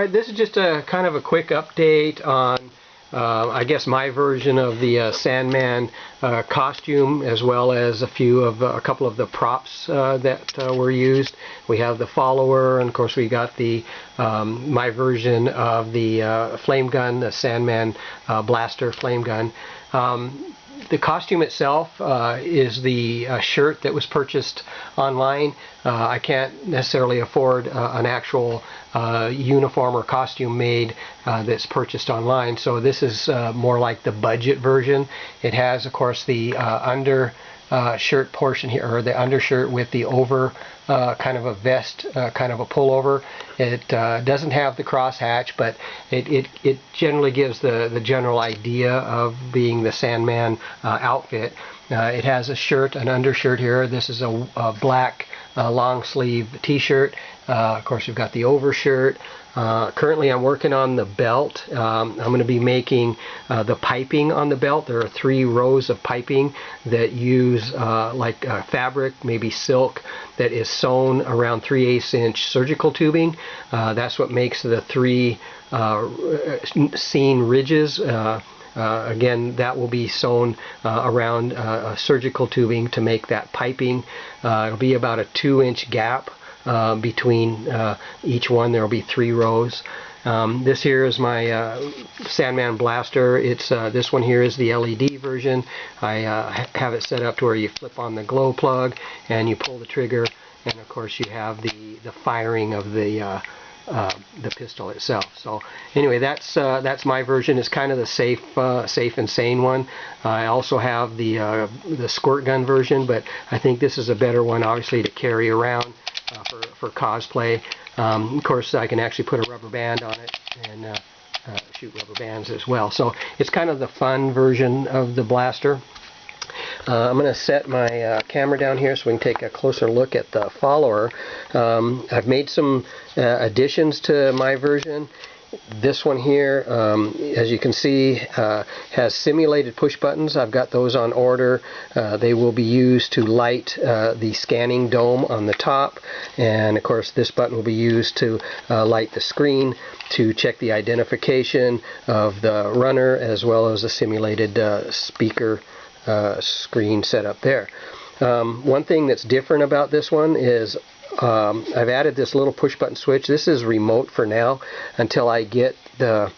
Alright, this is just a kind of a quick update on I guess my version of the Sandman costume, as well as a couple of the props that were used. We have the follower, and of course we got the my version of the flame gun, the Sandman Blaster flame gun. The costume itself is the shirt that was purchased online. I can't necessarily afford an actual uniform or costume made that's purchased online, so this is more like the budget version. It has, of course, the shirt portion here, or the undershirt with the over kind of a vest, kind of a pullover. It doesn't have the crosshatch, but it generally gives the general idea of being the Sandman outfit. It has a shirt, an undershirt here. This is a black long sleeve t-shirt. Of course, we've got the overshirt. Currently I'm working on the belt. I'm going to be making the piping on the belt. There are 3 rows of piping that use like fabric, maybe silk, that is sewn around 3/8 inch surgical tubing. That's what makes the 3 seam ridges. Again, that will be sewn around surgical tubing to make that piping. It'll be about a 2-inch gap between each one. There will be 3 rows. This here is my Sandman Blaster. It's this one here is the LED version. I have it set up to where you flip on the glow plug and you pull the trigger, and of course you have the firing of the pistol itself. So anyway, that's my version. It's kind of the safe and sane one. I also have the Squirt Gun version, but I think this is a better one, obviously, to carry around for cosplay. Of course, I can actually put a rubber band on it and shoot rubber bands as well. So it's kind of the fun version of the blaster. I'm going to set my camera down here so we can take a closer look at the follower. I've made some additions to my version. This one here, as you can see, has simulated push buttons. I've got those on order. They will be used to light the scanning dome on the top, and of course this button will be used to light the screen to check the identification of the runner, as well as the simulated speaker screen set up there. One thing that's different about this one is I've added this little push button switch. This is remote for now until I get the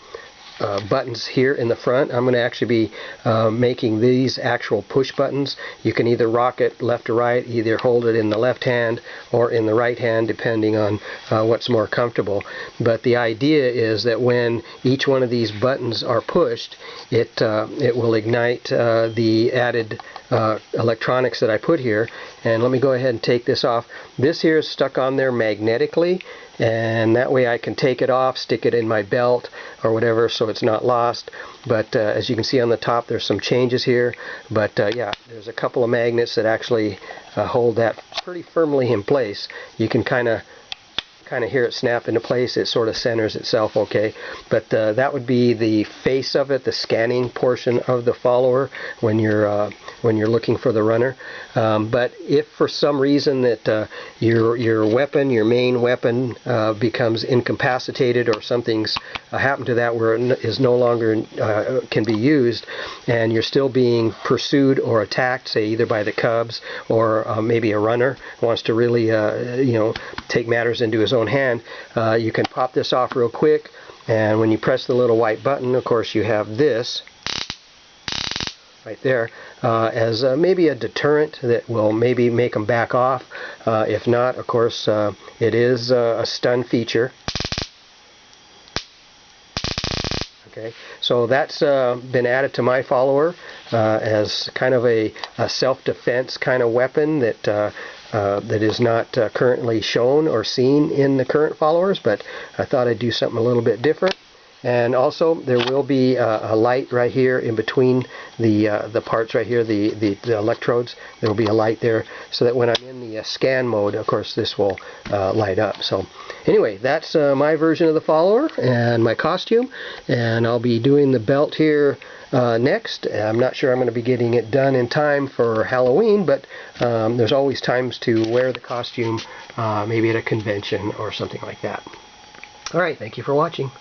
buttons here in the front. I'm going to actually be making these actual push buttons. You can either rock it left or right, either hold it in the left hand or in the right hand, depending on what's more comfortable. But the idea is that when each one of these buttons are pushed, it will ignite the added electronics that I put here. And let me go ahead and take this off. This here is stuck on there magnetically, and that way I can take it off, stick it in my belt or whatever, so it's not lost. But as you can see on the top, there's some changes here. But yeah, there's a couple of magnets that actually hold that pretty firmly in place. You can kind of hear it snap into place. It sort of centers itself okay. But that would be the face of it, the scanning portion of the follower when you're looking for the runner. But if for some reason that your weapon, your main weapon, becomes incapacitated, or something's happened to that where it is no longer can be used, and you're still being pursued or attacked, say either by the cubs or maybe a runner wants to really take matters into his own hand, you can pop this off real quick, and when you press the little white button, of course you have this right there as maybe a deterrent that will maybe make them back off. If not, of course, it is a stun feature. Okay, so that's been added to my follower as kind of a self-defense kind of weapon that that is not currently shown or seen in the current followers, but I thought I'd do something a little bit different. And also there will be a light right here in between the parts right here, the electrodes. There will be a light there so that when I'm in the scan mode, of course, this will light up. So anyway, that's my version of the follower and my costume, and I'll be doing the belt here next. I'm not sure I'm going to be getting it done in time for Halloween, but there's always times to wear the costume, maybe at a convention or something like that. Alright, thank you for watching.